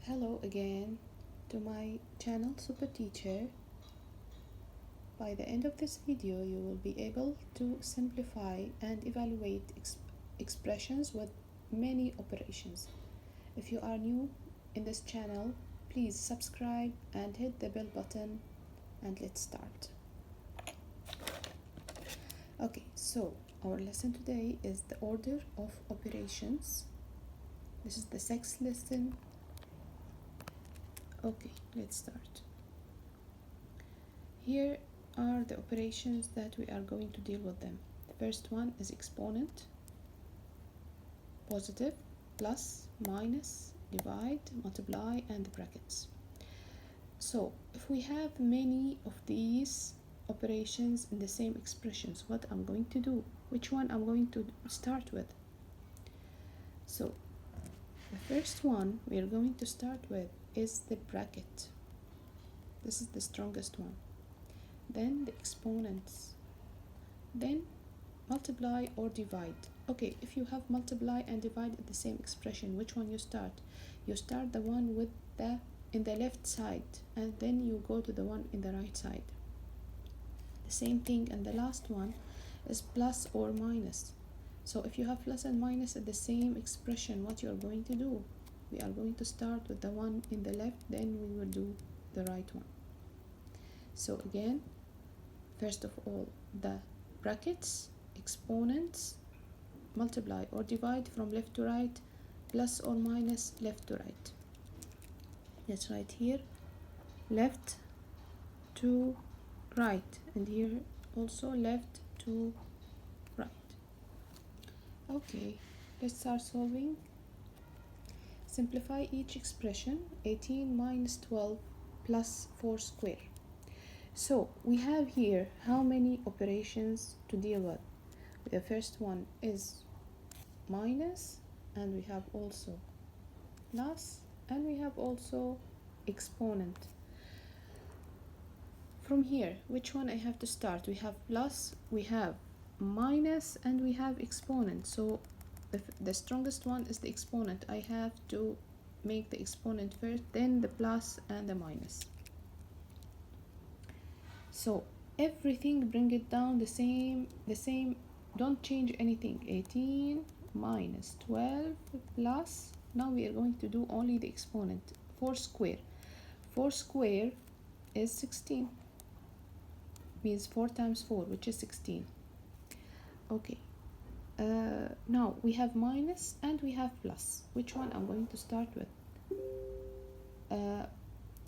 Hello again to my channel Super Teacher. By the end of this video you will be able to simplify and evaluate expressions with many operations. If you are new in this channel, please subscribe and hit the bell button, and let's start. Okay, so our lesson today is the order of operations. This is the sixth lesson. Okay, let's start. Here are the operations that we are going to deal with them. The first one is exponent, positive, plus, minus, divide, multiply, and brackets. So if we have many of these operations in the same expressions, what I'm going to do, which one I'm going to start with? So the first one we are going to start with is the bracket. This is the strongest one. Then the exponents. Then multiply or divide. Okay, if you have multiply and divide in the same expression, which one you start? You start the one with the in the left side, and then you go to the one in the right side. The same thing, and the last one is plus or minus. So if you have plus and minus at the same expression, what you are going to do? We are going to start with the one in the left, then we will do the right one. So again, first of all, the brackets, exponents, multiply or divide from left to right, plus or minus left to right. Let's write here left to right, and here also left to right. Okay, let's start solving. Simplify each expression. 18 minus 12 plus 4 square. So we have here how many operations to deal with? The first one is minus, and we have also plus, and we have also exponent. From here, which one I have to start? We have plus, we have minus, and we have exponent. So the strongest one is the exponent. I have to make the exponent first, then the plus and the minus. So everything, bring it down the same, don't change anything. 18 minus 12 plus, now we are going to do only the exponent. 4 square. 4 square is 16, means 4 times 4, which is 16. Okay, now we have minus and we have plus. Which one I'm going to start with?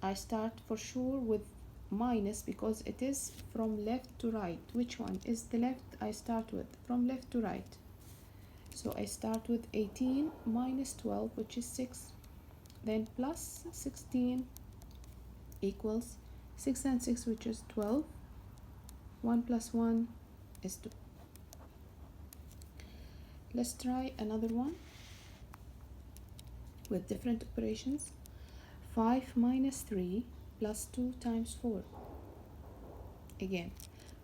I start for sure with minus because it is from left to right. Which one is the left? I start with from left to right. So I start with 18 minus 12, which is 6. Then plus 16 equals 6 and 6, which is 12. 1 plus 1 is 2. Let's try another one with different operations. 5 minus 3 plus 2 times 4. Again,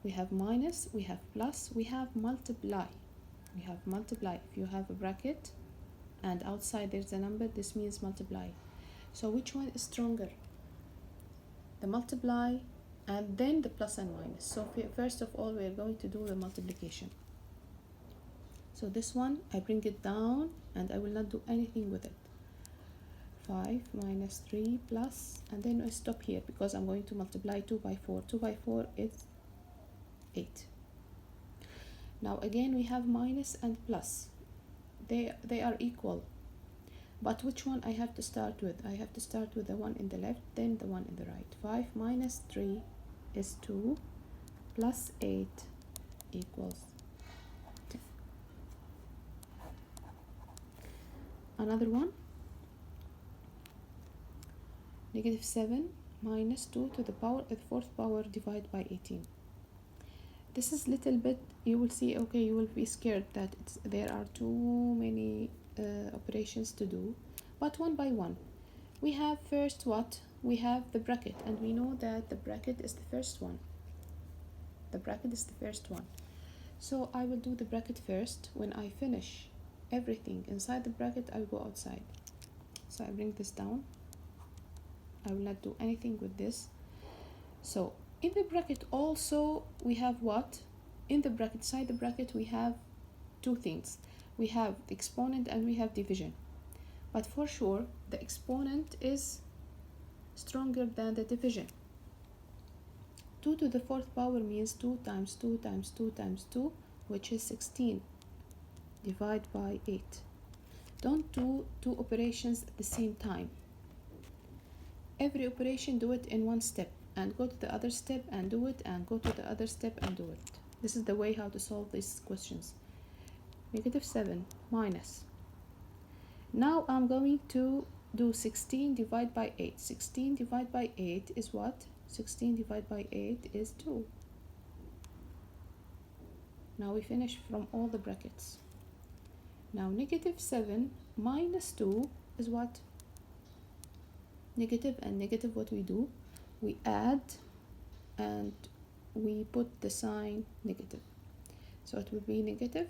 we have minus, we have plus, we have multiply. We have multiply. If you have a bracket and outside there's a number, this means multiply. So which one is stronger? The multiply and then the plus and minus. So first of all, we are going to do the multiplication. So this one, I bring it down and I will not do anything with it. 5 minus 3 plus, and then I stop here because I'm going to multiply 2 by 4. 2 by 4 is 8. Now again we have minus and plus. They are equal. But which one I have to start with? I have to start with the one in the left, then the one in the right. 5 minus 3 is 2, plus 8 equals 10. Another one. Negative 7 minus 2 to the power of 4th power divided by 18. This is little bit, you will see, okay, you will be scared that there are too many operations to do, but one by one. We have first what? We have the bracket, and we know that the bracket is the first one. The bracket is the first one. So I will do the bracket first. When I finish everything inside the bracket, I will go outside. So I bring this down. I will not do anything with this. So in the bracket also we have what? In the bracket, inside the bracket, we have two things. We have the exponent and we have division. But for sure, the exponent is stronger than the division. 2 to the 4th power means 2 times 2 times 2 times 2, which is 16. Divide by 8. Don't do two operations at the same time. Every operation, do it in one step, and go to the other step and do it, and go to the other step and do it. This is the way how to solve these questions. -7 minus. Now I'm going to do 16 divided by 8. 16 divided by 8 is what? 16 divided by 8 is 2. Now we finish from all the brackets. Now -7 minus 2 is what? Negative and negative, what we do? We add and we put the sign negative. So it will be -9.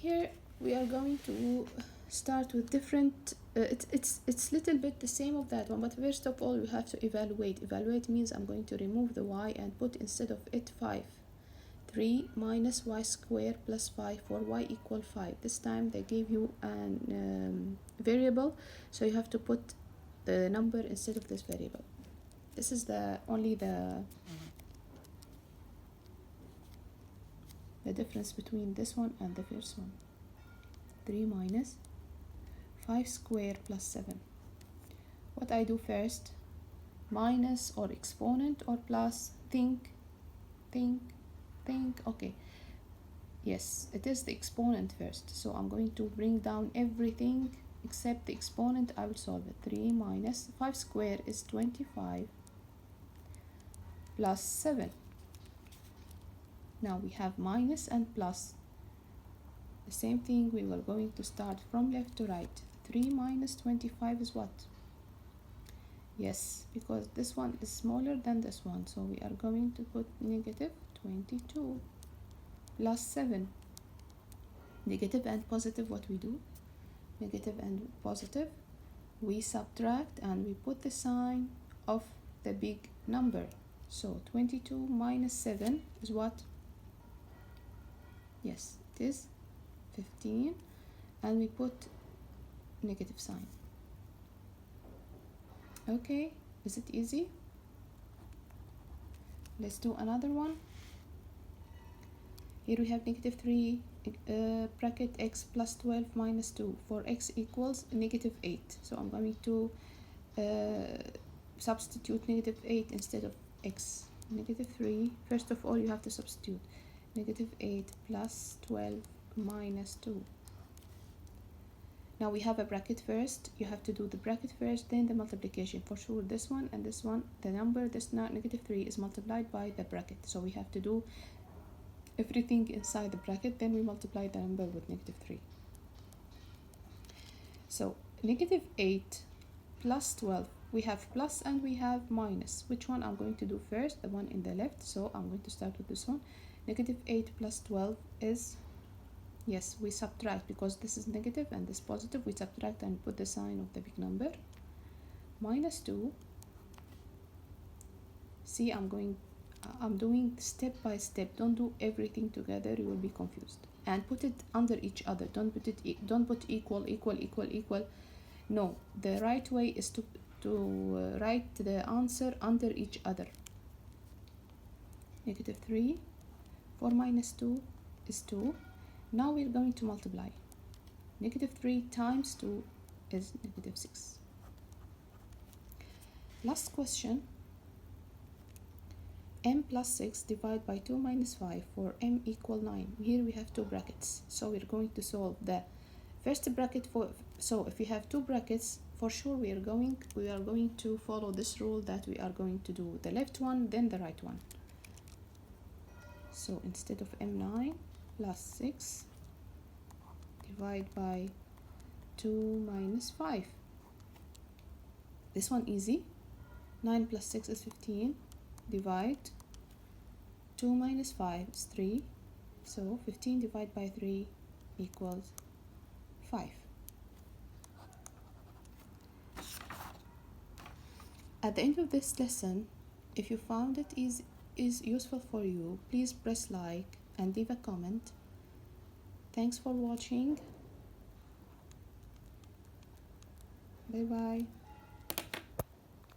Here we are going to start with different, it's little bit the same of that one, but first of all we have to evaluate. Evaluate means I'm going to remove the y and put instead of it 5. 3 minus y squared plus 5 for y equal 5. This time they gave you an variable, so you have to put the number instead of this variable. This is the only the difference between this one and the first one. 3 minus 5 squared plus 7. What I do first? Minus or exponent or plus? Think. Okay, yes, it is the exponent first, so I'm going to bring down everything except the exponent. I will solve it. 3 minus 5 squared is 25 plus 7. Now we have minus and plus. The same thing, we were going to start from left to right. 3 minus 25 is what? Yes, because this one is smaller than this one, so we are going to put -22 plus 7. Negative and positive, what we do? Negative and positive, we subtract and we put the sign of the big number. So 22 minus 7 is what? Yes, it is 15, and we put negative sign. Okay, is it easy? Let's do another one. Here we have -3 bracket x plus 12 minus 2 for x equals -8. So I'm going to substitute -8 instead of x. -3, first of all you have to substitute. -8 plus 12 minus 2. Now we have a bracket first. You have to do the bracket first, then the multiplication. For sure this one and this one, the number, this not -3 is multiplied by the bracket. So we have to do everything inside the bracket, then we multiply the number with -3. So -8 plus 12, we have plus and we have minus. Which one I'm going to do first? The one in the left. So I'm going to start with this one. -8 plus 12 is, yes, we subtract because this is negative and this positive. We subtract and put the sign of the big number. Minus 2. See, I'm doing step by step. Don't do everything together, you will be confused. And put it under each other. Don't put equal. No, the right way is to write the answer under each other. -3. 4 minus 2 is 2. Now we're going to multiply. -3 times 2 is -6. Last question. M plus 6 divided by 2 minus 5 for m equal 9. Here we have two brackets. So we're going to solve the first bracket for, so if we have two brackets, for sure we are going to follow this rule that we are going to do the left one, then the right one. So instead of m9 plus 6 divide by 2 minus 5. This one easy. 9 plus 6 is 15. Divide 2 minus 5 is 3. So 15 divided by 3 equals 5. At the end of this lesson, if you found it is useful for you, please press like and leave a comment. Thanks for watching. Bye bye.